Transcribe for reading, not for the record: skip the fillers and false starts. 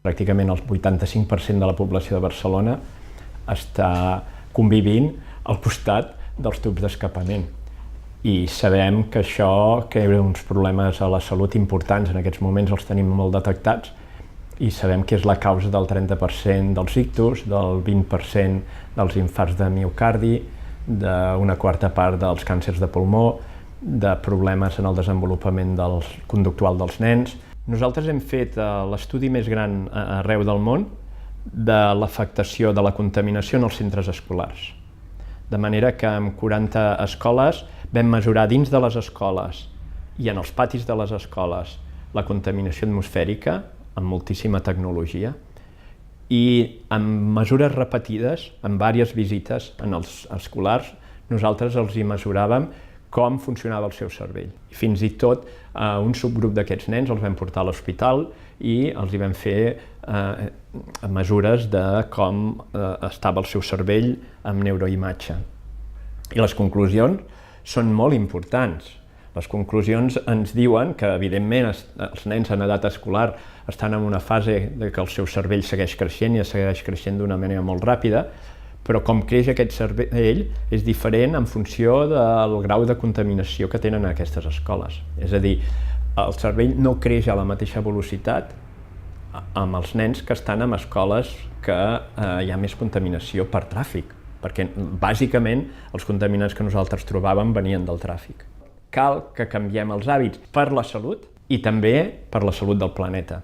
pràcticament el 85% de la població de Barcelona està convivint al costat dels tubs d'escapament. I sabem que això crea uns problemes a la salut importants, en aquests moments els tenim molt detectats, i sabem que és la causa del 30% dels ictus, del 20% dels infarts de miocardi, d'una quarta part dels càncers de pulmó, de problemes en el desenvolupament conductual dels nens. Nosaltres hem fet l'estudi més gran arreu del món de l'afectació de la contaminació en els centres escolars. De manera que en 40 escoles vam mesurar dins de les escoles i en els patis de les escoles la contaminació atmosfèrica amb moltíssima tecnologia i amb mesures repetides, amb diverses visites en els escolars, nosaltres els hi mesuràvem com funcionava el seu cervell. Fins i tot un subgrup d'aquests nens els vam portar a l'hospital i els hi vam fer mesures de com estava el seu cervell amb neuroimatge. I les conclusions són molt importants. Les conclusions ens diuen que, evidentment, els nens en edat escolar estan en una fase de que el seu cervell segueix creixent i segueix creixent d'una manera molt ràpida, però com creix aquest cervell és diferent en funció del grau de contaminació que tenen aquestes escoles. És a dir, el cervell no creix a la mateixa velocitat amb els nens que estan en escoles que hi ha més contaminació per tràfic, perquè bàsicament els contaminants que nosaltres trobàvem venien del tràfic. Cal que canviem els hàbits per la salut i també per la salut del planeta.